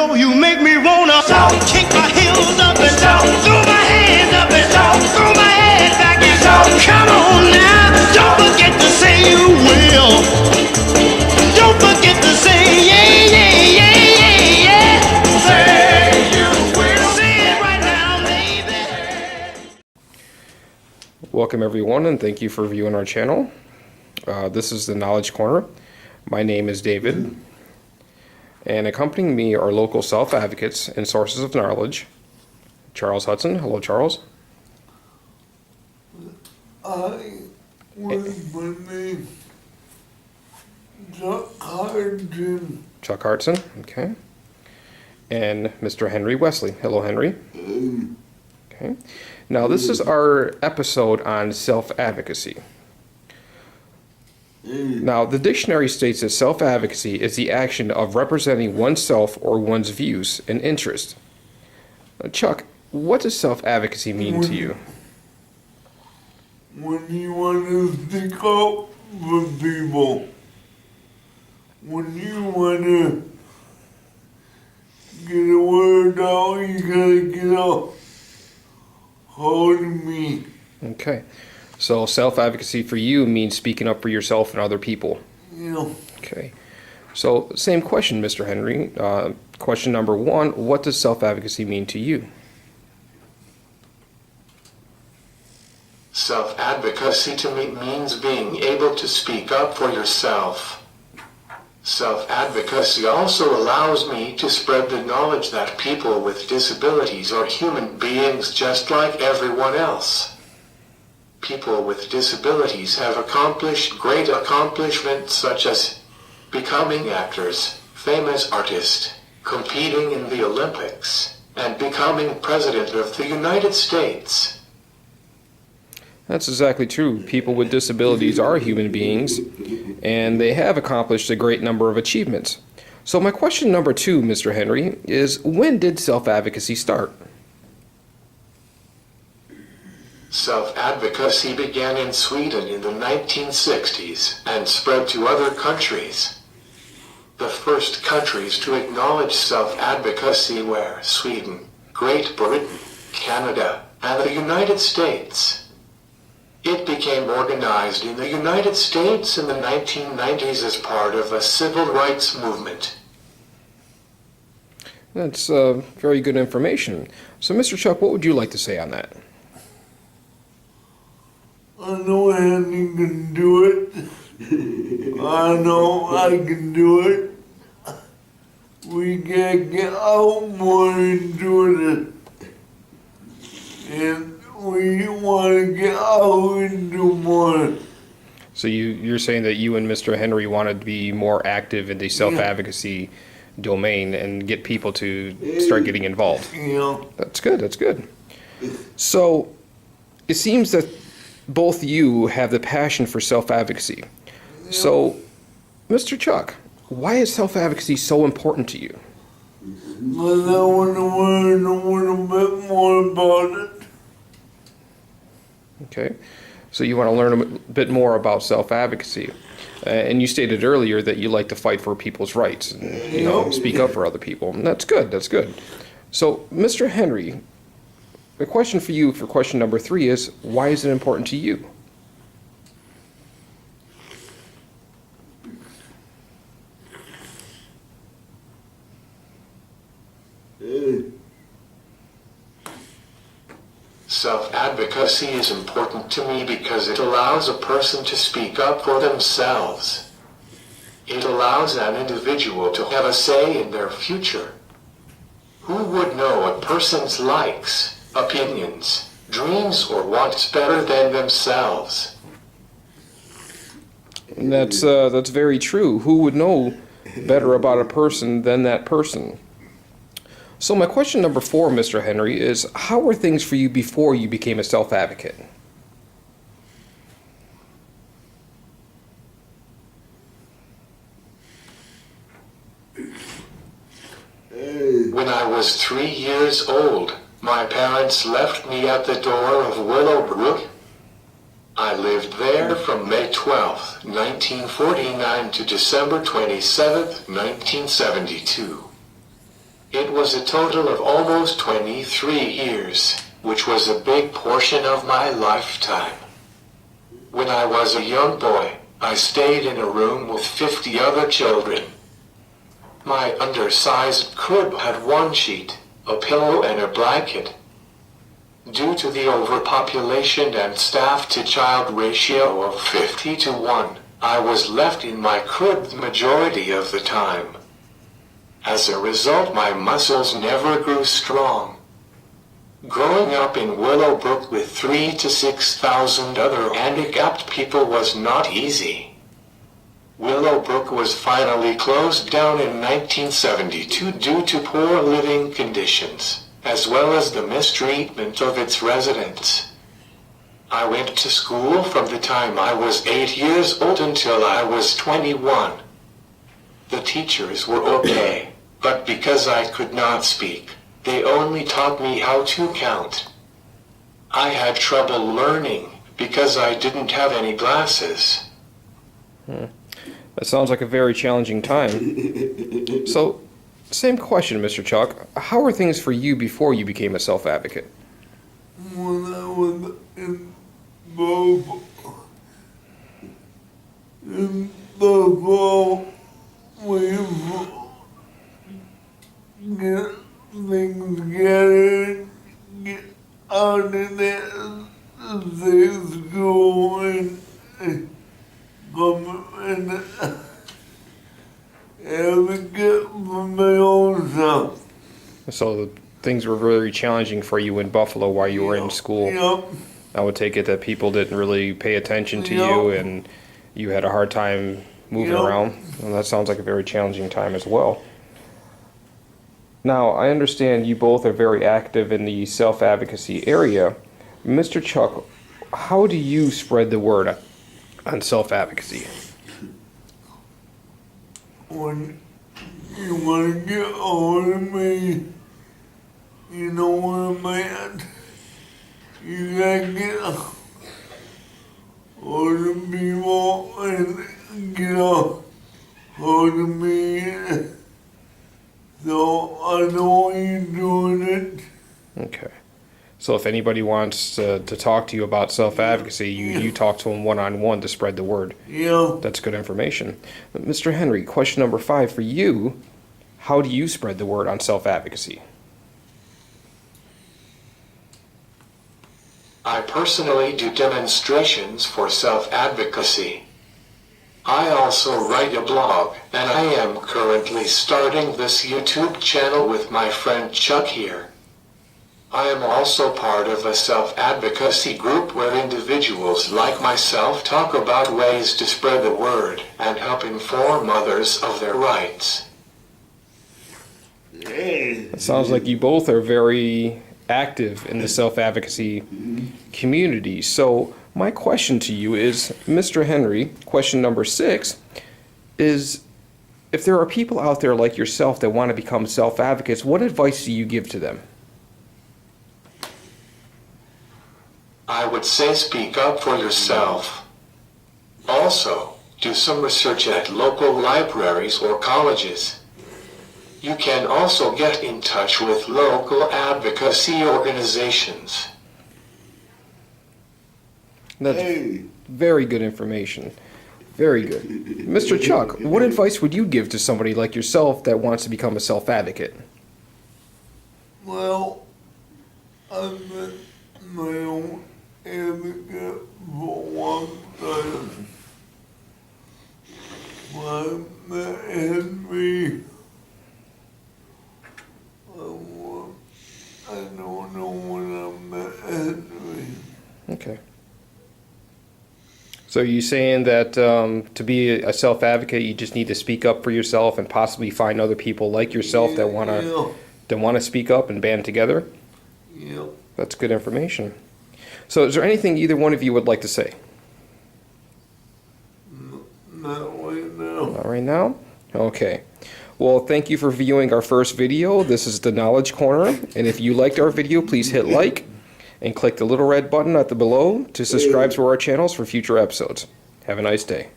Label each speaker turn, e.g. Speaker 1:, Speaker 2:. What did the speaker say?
Speaker 1: know you make me wanna kick my heels up and throw my hands up and throw my head back and come on now. Don't forget to say you will. Don't forget to say yeah, yeah, yeah, yeah, yeah. Say you will. Say it right now, baby.
Speaker 2: Welcome everyone, and thank you for viewing our channel. This is the Knowledge Corner. My name is David, and accompanying me are local self-advocates and sources of knowledge. Charles Hudson. Hello, Charles.
Speaker 3: What's my name? Chuck Hartson.
Speaker 2: Chuck Hartson, okay. And Mr. Henry Wesley. Hello, Henry. Okay. Now, this is our episode on self-advocacy. Now, the dictionary states that self-advocacy is the action of representing oneself or one's views and interests. Chuck, what does self-advocacy mean to you?
Speaker 3: When you want to stick up for people. When you want to get a word out, you gotta get a hold of me.
Speaker 2: Okay. So self-advocacy for you means speaking up for yourself and other people.
Speaker 3: Yeah.
Speaker 2: Okay. So same question, Mr. Henry. Question number one, what does self-advocacy mean to you?
Speaker 4: Self-advocacy to me means being able to speak up for yourself. Self-advocacy also allows me to spread the knowledge that people with disabilities are human beings just like everyone else. People with disabilities have accomplished great accomplishments such as becoming actors, famous artists, competing in the Olympics, and becoming President of the United States.
Speaker 2: That's exactly true. People with disabilities are human beings, and they have accomplished a great number of achievements. So my question number two, Mr. Henry, is when did self-advocacy start?
Speaker 4: Self-advocacy began in Sweden in the 1960s and spread to other countries. The first countries to acknowledge self-advocacy were Sweden, Great Britain, Canada, and the United States. It became organized in the United States in the 1990s as part of a civil rights movement.
Speaker 2: That's very good information. So Mr. Chuck, what would you like to say on that?
Speaker 3: I know Andy can do it. I know I can do it. We gotta get out more and do it. And we want to get out and do more.
Speaker 2: So you're saying that you and Mr. Henry wanted to be more active in the self-advocacy domain and get people to start getting involved.
Speaker 3: Yeah.
Speaker 2: That's good, that's good. So it seems that both you have the passion for self-advocacy. So, Mr. Chuck, why is self-advocacy so important to you?
Speaker 3: But I want to learn a little bit more about it.
Speaker 2: Okay, so you want to learn a bit more about self-advocacy. And you stated earlier that you like to fight for people's rights and, speak up for other people. And that's good, that's good. So, Mr. Henry, the question for you for question number three is, why is it important to you?
Speaker 4: Self-advocacy is important to me because it allows a person to speak up for themselves. It allows an individual to have a say in their future. Who would know a person's likes, opinions, dreams, or wants better than themselves?
Speaker 2: And that's very true. Who would know better about a person than that person? So my question number four, Mr. Henry, is how were things for you before you became a self-advocate?
Speaker 4: When I was 3 years old, my parents left me at the door of Willowbrook. I lived there from May 12, 1949 to December 27, 1972. It was a total of almost 23 years, which was a big portion of my lifetime. When I was a young boy, I stayed in a room with 50 other children. My undersized crib had one sheet, a pillow and a blanket. Due to the overpopulation and staff-to-child ratio of 50 to 1, I was left in my crib the majority of the time. As a result, my muscles never grew strong. Growing up in Willowbrook with 3,000 to 6,000 other handicapped people was not easy. Willowbrook was finally closed down in 1972 due to poor living conditions, as well as the mistreatment of its residents. I went to school from the time I was 8 years old until I was 21. The teachers were okay, but because I could not speak, they only taught me how to count. I had trouble learning because I didn't have any glasses.
Speaker 2: That sounds like a very challenging time. So, same question, Mr. Chuck. How were things for you before you became a self-advocate?
Speaker 3: When I was in Buffalo, we get things together, get out of that school and come and advocate for my own self.
Speaker 2: So things were very challenging for you in Buffalo while you were in school.
Speaker 3: Yep.
Speaker 2: I would take it that people didn't really pay attention to you and you had a hard time moving around. Well, that sounds like a very challenging time as well. Now, I understand you both are very active in the self-advocacy area. Mr. Chuck, how do you spread the word on self-advocacy?
Speaker 3: When you want to get hold of me, you know where I'm at. You gotta get hold of people and get a hold of me. So I know you're doing it.
Speaker 2: Okay. So if anybody wants to talk to you about self-advocacy, you talk to them one-on-one to spread the word.
Speaker 3: Yeah.
Speaker 2: That's good information. Mr. Henry, question number 5 for you. How do you spread the word on self-advocacy?
Speaker 4: I personally do demonstrations for self-advocacy. I also write a blog, and I am currently starting this YouTube channel with my friend Chuck here. I am also part of a self-advocacy group where individuals like myself talk about ways to spread the word and help inform others of their rights.
Speaker 2: It sounds like you both are very active in the self-advocacy community. So my question to you is, Mr. Henry, question number 6, is if there are people out there like yourself that want to become self-advocates, what advice do you give to them?
Speaker 4: I would say speak up for yourself. Also, do some research at local libraries or colleges. You can also get in touch with local advocacy organizations.
Speaker 2: That's very good information. Very good. Mr. Chuck, what advice would you give to somebody like yourself that wants to become a self-advocate?
Speaker 3: Well, I've been my own advocate for one time. My Henry, I don't know when I'm Henry.
Speaker 2: Okay. So are you saying that to be a self-advocate, you just need to speak up for yourself and possibly find other people like yourself that want to speak up and band together?
Speaker 3: Yeah.
Speaker 2: That's good information. So is there anything either one of you would like to say?
Speaker 3: Not right now.
Speaker 2: Not right now? Okay. Well, thank you for viewing our first video. This is the Knowledge Corner. And if you liked our video, please hit like and click the little red button at the below to subscribe to our channels for future episodes. Have a nice day.